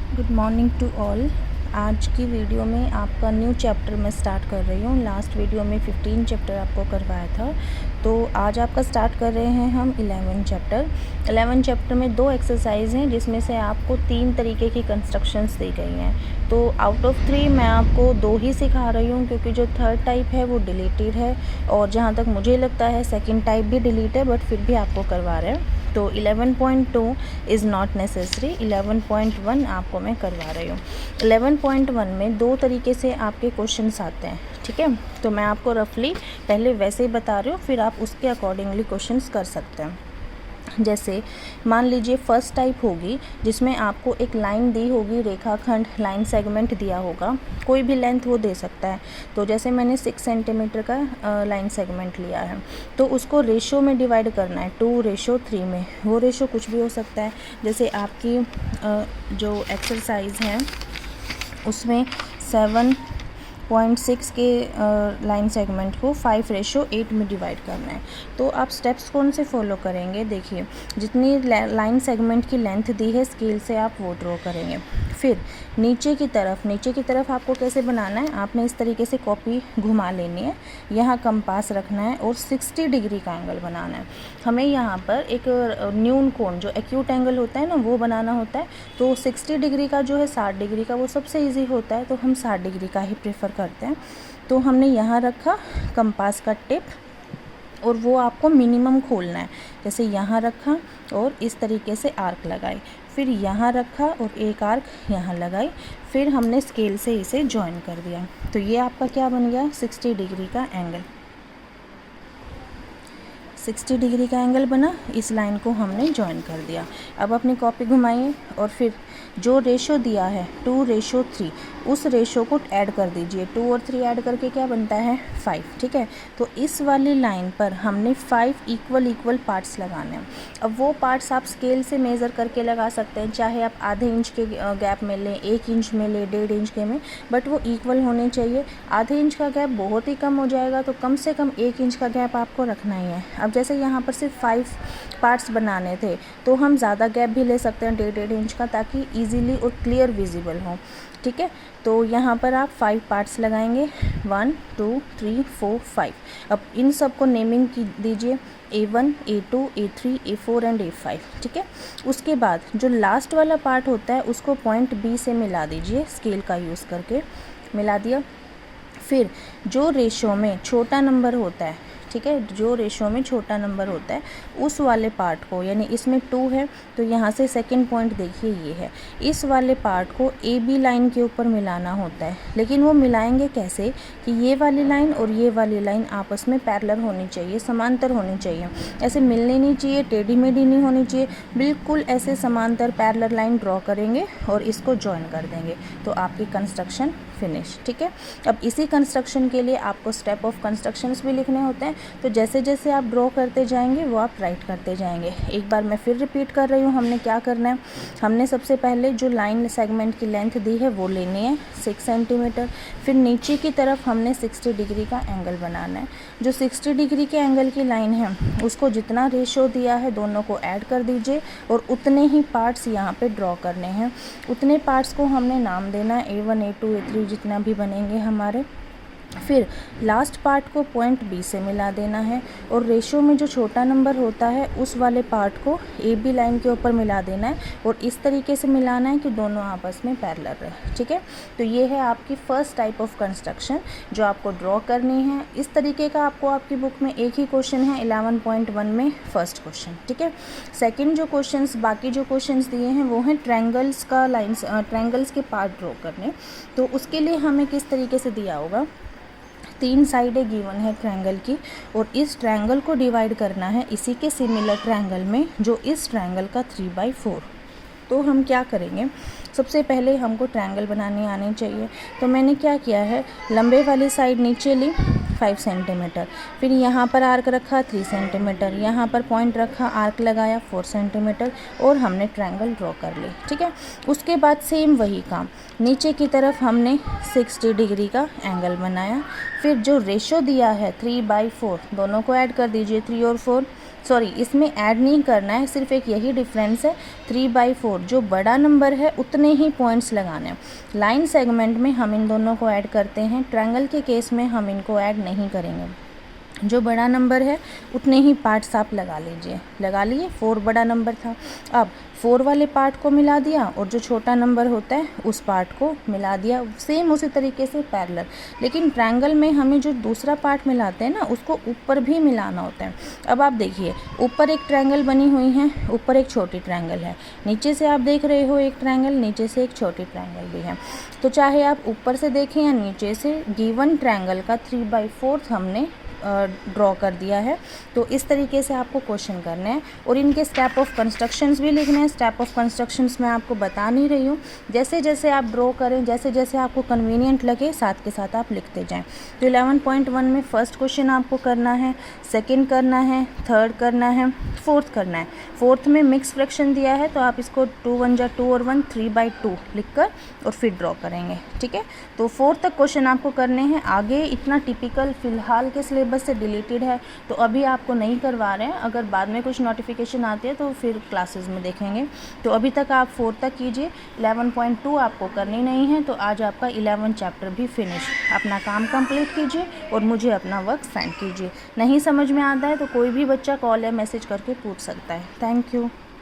Good morning to all. आज की video में आपका न्यू चैप्टर मैं स्टार्ट कर रही हूँ। लास्ट वीडियो में 15 चैप्टर आपको करवाया था, तो आज आपका स्टार्ट कर रहे हैं हम 11 चैप्टर। 11 चैप्टर में 2 एक्सरसाइज हैं जिसमें से आपको 3 तरीके की कंस्ट्रक्शंस दी गई हैं। तो आउट ऑफ 3 मैं आपको 2 ही सिखा रही हूँ, क्योंकि जो थर्ड टाइप है वो डिलीटेड है और जहाँ तक मुझे लगता है सेकेंड टाइप भी डिलीट है, बट फिर भी आपको करवा रहे हैं। तो 11.2 इज़ नॉट नेसेसरी, 11.1 आपको मैं करवा रही हूँ। 11.1 में 2 तरीके से आपके क्वेश्चंस आते हैं, ठीक है। तो मैं आपको रफली पहले वैसे ही बता रही हूँ, फिर आप उसके अकॉर्डिंगली क्वेश्चंस कर सकते हैं। जैसे मान लीजिए फर्स्ट टाइप होगी जिसमें आपको एक लाइन दी होगी, रेखाखंड लाइन सेगमेंट दिया होगा, कोई भी लेंथ वो दे सकता है। तो जैसे मैंने 6 सेंटीमीटर का लाइन सेगमेंट लिया है, तो उसको रेशो में डिवाइड करना है 2:3 में। वो रेशो कुछ भी हो सकता है। जैसे आपकी जो एक्सरसाइज है उसमें 7.6 के लाइन सेगमेंट को 5:8 में डिवाइड करना है। तो आप स्टेप्स कौन से फॉलो करेंगे? देखिए, जितनी लाइन सेगमेंट की लेंथ दी है स्केल से आप वो ड्रॉ करेंगे। फिर नीचे की तरफ आपको कैसे बनाना है? आपने इस तरीके से कॉपी घुमा लेनी है, यहाँ कंपास रखना है और 60 डिग्री का एंगल बनाना है। हमें यहाँ पर एक न्यून कोण, जो एक्यूट एंगल होता है ना, वो बनाना होता है। तो 60 डिग्री का जो है 60 डिग्री का वो सबसे ईजी होता है, तो हम 60 डिग्री का ही प्रेफर करते हैं। तो हमने यहाँ रखा कंपास का टिप और वो आपको मिनिमम खोलना है। जैसे यहाँ रखा और इस तरीके से आर्क लगाई, फिर यहाँ रखा और एक आर्क यहाँ लगाई, फिर हमने स्केल से इसे जॉइन कर दिया। तो ये आपका क्या बन गया? 60 डिग्री का एंगल। 60 डिग्री का एंगल बना, इस लाइन को हमने जॉइन कर दिया। अब अपनी कॉपी घुमाइए और फिर जो रेशो दिया है 2:3, उस रेशो को ऐड कर दीजिए। 2 और 3 ऐड करके क्या बनता है? 5, ठीक है। तो इस वाली लाइन पर हमने 5 इक्वल पार्ट्स लगाने हैं। अब वो पार्ट्स आप स्केल से मेज़र करके लगा सकते हैं, चाहे आप आधे इंच के गैप में लें, 1 इंच में लें, 1.5 इंच के में, बट वो इक्वल होने चाहिए। आधे इंच का गैप बहुत ही कम हो जाएगा, तो कम से कम 1 इंच का गैप आपको रखना ही है। अब जैसे यहाँ पर सिर्फ 5 पार्ट्स बनाने थे, तो हम ज़्यादा गैप भी ले सकते हैं, 1.5 इंच का, ताकि ईजिली और क्लियर विजिबल हो, ठीक है। तो यहाँ पर आप 5 पार्ट्स लगाएंगे, 1 2 3 4 5। अब इन सब को नेमिंग की दीजिए, A1 A2 A3 A4 and A5, ठीक है। उसके बाद जो लास्ट वाला पार्ट होता है उसको पॉइंट B से मिला दीजिए, स्केल का यूज़ करके मिला दिया। फिर जो रेशो में छोटा नंबर होता है, ठीक है, जो रेशो में छोटा नंबर होता है उस वाले पार्ट को, यानी इसमें 2 है तो यहाँ से सेकंड पॉइंट देखिए ये है, इस वाले पार्ट को AB लाइन के ऊपर मिलाना होता है। लेकिन वो मिलाएंगे कैसे कि ये वाली लाइन और ये वाली लाइन आपस में पैरेलल होनी चाहिए, समांतर होनी चाहिए। ऐसे मिलनी नहीं चाहिए, टेढ़ी मेढ़ी नहीं होनी चाहिए, बिल्कुल ऐसे समांतर पैरेलल लाइन ड्रॉ करेंगे और इसको जॉइन कर देंगे, तो आपकी कंस्ट्रक्शन फिनिश, ठीक है। अब इसी कंस्ट्रक्शन के लिए आपको स्टेप ऑफ कंस्ट्रक्शंस भी लिखने होते हैं, तो जैसे जैसे आप ड्रॉ करते जाएंगे वो आप राइट करते जाएंगे। एक बार मैं फिर रिपीट कर रही हूँ, हमने क्या करना है? हमने सबसे पहले जो लाइन सेगमेंट की लेंथ दी है वो लेनी है 6 सेंटीमीटर। फिर नीचे की तरफ हमने 60 डिग्री का एंगल बनाना है। जो 60 डिग्री के एंगल की लाइन है उसको जितना रेशो दिया है दोनों को ऐड कर दीजिए और उतने ही पार्ट्स यहाँ पे ड्रॉ करने हैं। उतने पार्ट्स को हमने नाम देना है A1 A2 A3 जितना भी बनेंगे हमारे। फिर लास्ट पार्ट को पॉइंट B से मिला देना है और रेशो में जो छोटा नंबर होता है उस वाले पार्ट को AB लाइन के ऊपर मिला देना है और इस तरीके से मिलाना है कि दोनों आपस में पैरेलल रहे, ठीक है। तो ये है आपकी फर्स्ट टाइप ऑफ कंस्ट्रक्शन जो आपको ड्रॉ करनी है। इस तरीके का आपको आपकी बुक में एक ही क्वेश्चन है 11.1 में, फर्स्ट क्वेश्चन, ठीक है। सेकेंड जो क्वेश्चंस, बाकी जो क्वेश्चंस दिए हैं वो हैं ट्रायंगल्स का लाइन्स, ट्रायंगल्स के पार्ट ड्रॉ करने। तो उसके लिए हमें किस तरीके से दिया होगा? 3 साइडें गिवन है ट्रायंगल की और इस ट्रायंगल को डिवाइड करना है इसी के सिमिलर ट्रायंगल में जो इस ट्रायंगल का 3/4। तो हम क्या करेंगे? सबसे पहले हमको ट्रायंगल बनानी आनी चाहिए। तो मैंने क्या किया है, लंबे वाली साइड नीचे ली 5 सेंटीमीटर, फिर यहाँ पर आर्क रखा 3 सेंटीमीटर, यहाँ पर पॉइंट रखा, आर्क लगाया 4 सेंटीमीटर और हमने ट्रायंगल ड्रॉ कर ली, ठीक है। उसके बाद सेम वही काम, नीचे की तरफ हमने 60 डिग्री का एंगल बनाया। फिर जो रेशो दिया है 3/4, दोनों को ऐड कर दीजिए, 3 और 4, सॉरी इसमें ऐड नहीं करना है, सिर्फ एक यही डिफरेंस है 3/4 जो बड़ा नंबर है उतने ही पॉइंट्स लगाने हैं। लाइन सेगमेंट में हम इन दोनों को ऐड करते हैं, ट्रायंगल के केस में हम इनको ऐड नहीं करेंगे। जो बड़ा नंबर है उतने ही पार्ट्स आप लगा लीजिए। लगा लिए, 4 बड़ा नंबर था, अब 4 वाले पार्ट को मिला दिया और जो छोटा नंबर होता है उस पार्ट को मिला दिया, सेम उसी तरीके से पैरेलल। लेकिन ट्रायंगल में हमें जो दूसरा पार्ट मिलाते हैं ना उसको ऊपर भी मिलाना होता है। अब आप देखिए, ऊपर एक ट्रायंगल बनी हुई है, ऊपर एक छोटी ट्रायंगल है, नीचे से आप देख रहे हो एक ट्रायंगल, नीचे से एक छोटी ट्रायंगल भी है। तो चाहे आप ऊपर से देखें या नीचे से, गिवन ट्रायंगल का 3/4 हमने ड्रॉ कर दिया है। तो इस तरीके से आपको क्वेश्चन करने हैं और इनके स्टेप ऑफ कंस्ट्रक्शंस भी लिखने हैं। स्टेप ऑफ कंस्ट्रक्शंस मैं आपको बता नहीं रही हूँ, जैसे जैसे आप ड्रॉ करें, जैसे जैसे आपको कन्वीनियंट लगे साथ के साथ आप लिखते जाएं। तो 11.1 में फर्स्ट क्वेश्चन आपको करना है, सेकेंड करना है, थर्ड करना है, फोर्थ करना है। फोर्थ में मिक्स फ्रैक्शन दिया है तो आप इसको 2 1 जा 2 और 1 3/2 लिख कर और फिर ड्रॉ करेंगे, ठीक है। तो फोर्थ तक क्वेश्चन आपको करने हैं। आगे इतना टिपिकल फ़िलहाल के सिलेबस से डिलीटेड है तो अभी आपको नहीं करवा रहे हैं, अगर बाद में कुछ नोटिफिकेशन आती है तो फिर क्लासेस में देखेंगे। तो अभी तक आप 4 तक कीजिए, 11.2 आपको करनी नहीं है। तो आज आपका 11 चैप्टर भी फिनिश। अपना काम कंप्लीट कीजिए और मुझे अपना वर्क सेंड कीजिए। नहीं समझ में आता है तो कोई भी बच्चा कॉल या मैसेज करके पूछ सकता है। Thank you.